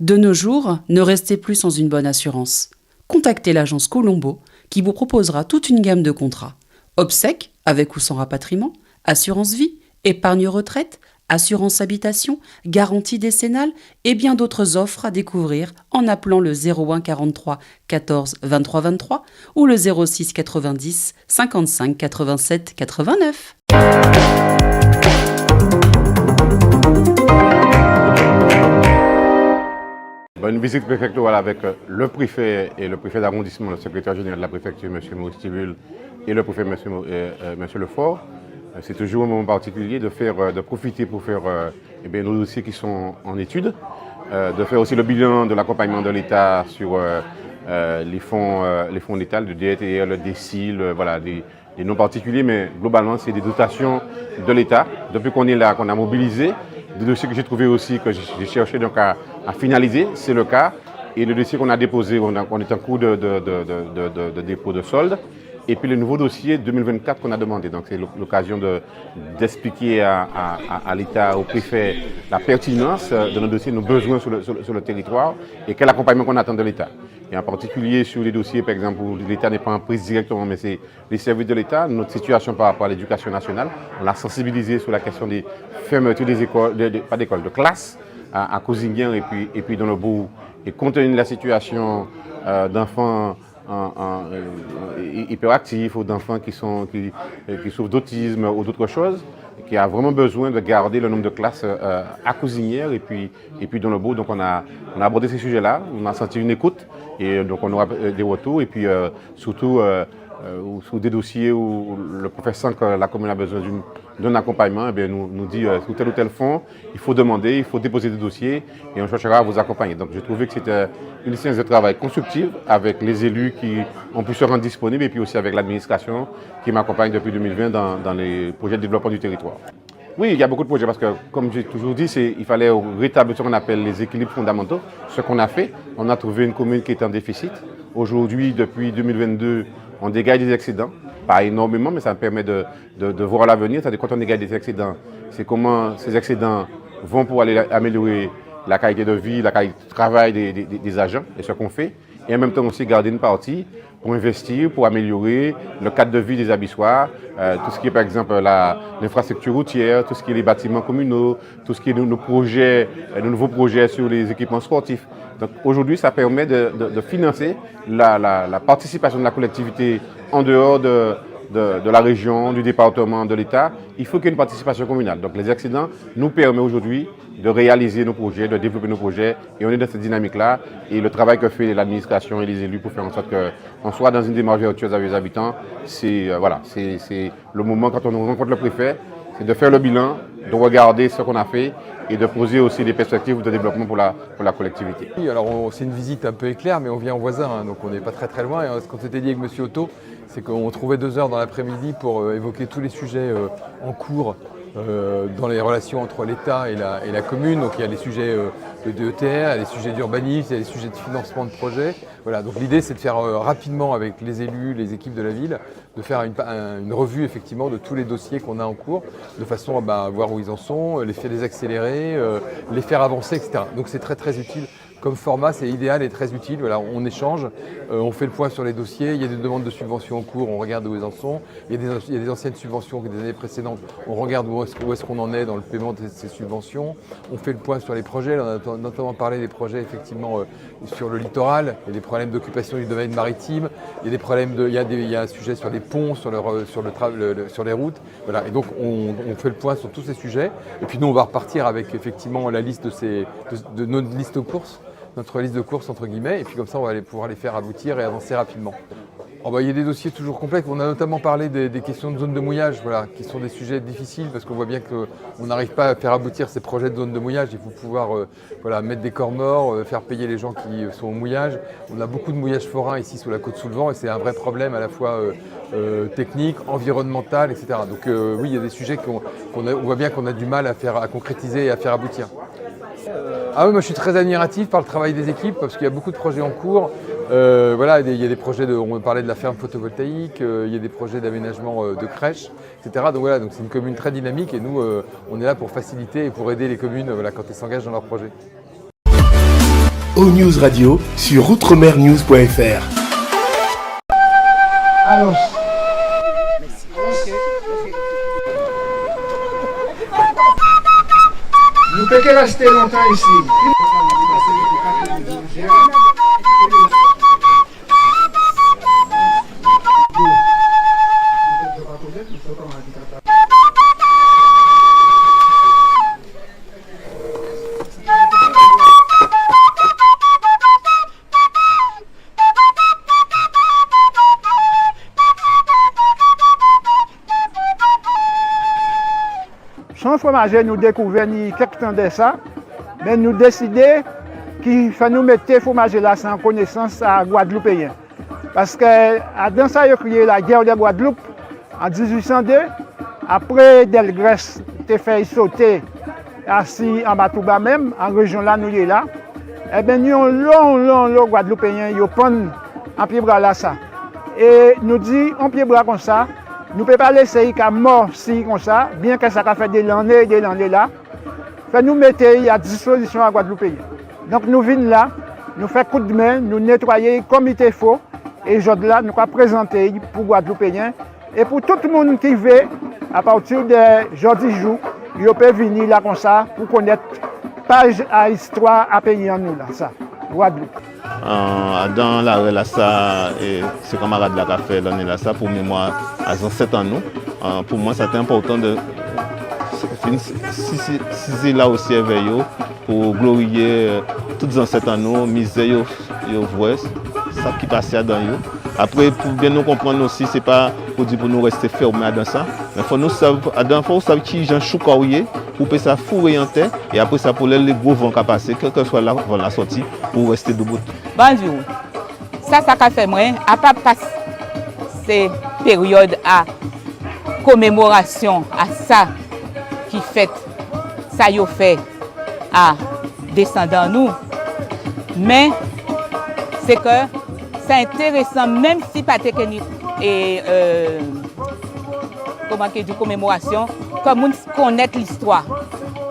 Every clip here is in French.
De nos jours, ne restez plus sans une bonne assurance. Contactez l'agence Colombo qui vous proposera toute une gamme de contrats. Obsèques, avec ou sans rapatriement, assurance vie, épargne retraite, assurance habitation, garantie décennale et bien d'autres offres à découvrir en appelant le 01 43 14 23 23 ou le 06 90 55 87 89. Une visite préfectorale avec le préfet et le préfet d'arrondissement, le secrétaire général de la préfecture, M. Maurice Tibul, et le préfet, M. Lefort. C'est toujours un moment particulier de profiter pour faire nos dossiers qui sont en étude, de faire aussi le bilan de l'accompagnement de l'État sur les fonds d'État, le DETR, le DECI, des noms particuliers, mais globalement, c'est des dotations de l'État. Depuis qu'on est là, qu'on a mobilisé, des dossiers que j'ai trouvé aussi, que j'ai cherché donc à finaliser, c'est le cas. Et le dossier qu'on a déposé, on est en cours de dépôt de solde. Et puis le nouveau dossier 2024 qu'on a demandé. Donc c'est l'occasion d'expliquer à l'État, au préfet, la pertinence de nos dossiers, nos besoins sur le territoire et quel accompagnement qu'on attend de l'État. Et en particulier sur les dossiers, par exemple, où l'État n'est pas en prise directement, mais c'est les services de l'État, notre situation par rapport à l'éducation nationale. On l'a sensibilisé sur la question des fermetures des écoles, pas d'écoles, de classes à Cosinguin et puis dans le bout. Et compte tenu de la situation d'enfants hyperactifs ou d'enfants qui souffrent d'autisme ou d'autres choses, qui a vraiment besoin de garder le nombre de classes à Cousinière et puis dans le bout. Donc on a abordé ces sujets-là, on a senti une écoute et donc on aura des retours et puis surtout sur des dossiers où le professeur sent que la commune a besoin d'un accompagnement, nous dit sur tel ou tel fonds, il faut demander, il faut déposer des dossiers et on cherchera à vous accompagner. Donc j'ai trouvé que c'était une séance de travail constructive avec les élus qui ont pu se rendre disponibles et puis aussi avec l'administration qui m'accompagne depuis 2020 dans les projets de développement du territoire. Oui, il y a beaucoup de projets parce que, comme j'ai toujours dit, il fallait rétablir ce qu'on appelle les équilibres fondamentaux. Ce qu'on a fait, on a trouvé une commune qui est en déficit. Aujourd'hui, depuis 2022, on dégage des excédents, pas énormément, mais ça permet de voir l'avenir. C'est-à-dire quand on dégage des excédents, c'est comment ces excédents vont pour aller améliorer la qualité de vie, la qualité de travail des agents, et ce qu'on fait. Et en même temps aussi garder une partie pour investir, pour améliorer le cadre de vie des abyssoirs, tout ce qui est par exemple l'infrastructure routière, tout ce qui est les bâtiments communaux, tout ce qui est nos nouveaux projets sur les équipements sportifs. Donc aujourd'hui, ça permet de financer la participation de la collectivité en dehors de la région, du département, de l'État. Il faut qu'il y ait une participation communale. Donc les excédents nous permettent aujourd'hui de réaliser nos projets, de développer nos projets. Et on est dans cette dynamique-là. Et le travail que fait l'administration et les élus pour faire en sorte qu'on soit dans une démarche vertueuse avec les habitants, c'est le moment quand on rencontre le préfet, c'est de faire le bilan, de regarder ce qu'on a fait et de poser aussi des perspectives de développement pour la collectivité. Oui, alors c'est une visite un peu éclair, mais on vient en voisin, hein, donc on n'est pas très loin. Et ce qu'on s'était dit avec M. Otto, c'est qu'on trouvait 2 heures dans l'après-midi pour évoquer tous les sujets en cours dans les relations entre l'État et la commune. Donc il y a les sujets de DETR, il y a les sujets d'urbanisme, il y a les sujets de financement de projets. Voilà, donc l'idée c'est de faire rapidement avec les élus, les équipes de la ville, de faire une revue effectivement de tous les dossiers qu'on a en cours, de façon à voir où ils en sont, les accélérer, les faire avancer, etc. Donc c'est très utile. Comme format, c'est idéal et très utile. Voilà, on échange, on fait le point sur les dossiers. Il y a des demandes de subventions en cours, on regarde où ils en sont. Il y a des anciennes subventions des années précédentes, on regarde où est-ce qu'on en est dans le paiement de ces subventions. On fait le point sur les projets. On a notamment parlé des projets effectivement sur le littoral. Il y a des problèmes d'occupation du domaine maritime. Il y a des problèmes il y a un sujet sur les ponts, sur les routes. Voilà. Et donc on fait le point sur tous ces sujets. Et puis nous on va repartir avec effectivement la liste de notre liste de courses. Notre liste de courses entre guillemets, et puis comme ça on va pouvoir les faire aboutir et avancer rapidement. Il y a des dossiers toujours complexes. On a notamment parlé des questions de zone de mouillage, voilà, qui sont des sujets difficiles parce qu'on voit bien qu'on n'arrive pas à faire aboutir ces projets de zone de mouillage. Il faut pouvoir mettre des corps morts, faire payer les gens qui sont au mouillage. On a beaucoup de mouillage forain ici sous la côte sous le vent et c'est un vrai problème à la fois technique, environnemental, etc. Donc oui, il y a des sujets on voit bien qu'on a du mal à concrétiser et à faire aboutir. Ah oui, moi je suis très admiratif par le travail des équipes parce qu'il y a beaucoup de projets en cours. Il y a des projets on parlait de la ferme photovoltaïque, il y a des projets d'aménagement de crèches, etc. Donc voilà, donc c'est une commune très dynamique et nous on est là pour faciliter et pour aider les communes quand elles s'engagent dans leurs projets. O-News Radio sur outremernews.fr. Alors, nous pouvons rester longtemps ici. Sans fromager, nous découvrons quelques temps de ça, mais nous décidons qu'il faut nous mettre le fromager là sans connaissance à Guadeloupéen. Parce que dans ça, il a créé la guerre de Guadeloupe en 1802. Après, Delgrès a fait sauter assis en Batouba même, en région là, nous y là. Eh bien, nous avons long Guadeloupéen, ils prennent en pied bras là ça. Et nous dit, en pied bras comme ça, nous ne pouvons pas laisser qu'à mort si comme ça, bien que ça a fait des années là. Fait nous mettre à disposition à Guadeloupéen. Donc nous venons là, nous faisons coup de main, nous nettoyer comme il faut. Et aujourd'hui là, nous allons présenter pour Guadeloupéen. Et pour tout le monde qui veut, à partir de jeudi jour, il peut venir là comme ça pour connaître page à histoire à pays en nous là, ça, Guadeloupe. Dans la relation, ce camarade là qui a fait l'année là, ça pour mémoire à 7 ans nous. Pour moi, c'était important de si là aussi éveillé pour glorifier tous les ancêtres nous, misère yo voix, ça qui passait dans eux. Après, pour bien nous comprendre aussi, c'est pas pour dire pour nous rester fermés dans ça, mais faut nous savoir qui Jean Choukaouye pour que ça fourrer en terre et après ça pour les gros vents qui passent, quel que soit là vont la sortie pour rester debout. Bonjour. Ça qu'a fait moi, à pas passer ces périodes à commémoration à ça qui fait ça y fait à descendants nous, mais c'est que c'est intéressant même si pas technique et comment que du commémoration, comme on connaît l'histoire.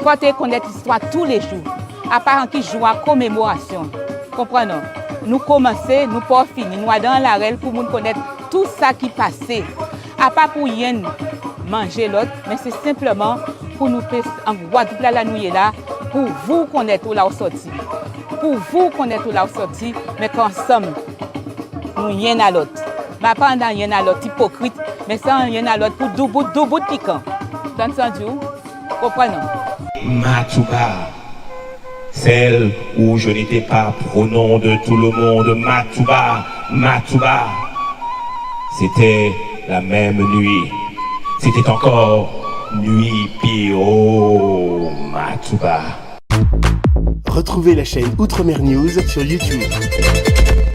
Quand on connaît l'histoire tous les jours, à part qui joue à commémoration, comprenons. Nous commençons, nous pas finir, nous dans la règle pour nous connaître tout ça qui passait. À pas pour rien manger l'autre, mais c'est simplement pour nous faire en Guadeloupe là nous là, pour vous connaître où là sorti. Pour vous connaître où là sorti, mais qu'ensemble nous rien à l'autre. Mais pas dans rien à l'autre hypocrite, mais sans rien à l'autre pour deux bouts de piquant. T'as entendu? Comprenons. Matouba, celle où je n'étais pas pronom de tout le monde. Matouba, Matouba, c'était la même nuit. C'était encore nuit pio, Matouba. Retrouvez la chaîne Outremer News sur YouTube.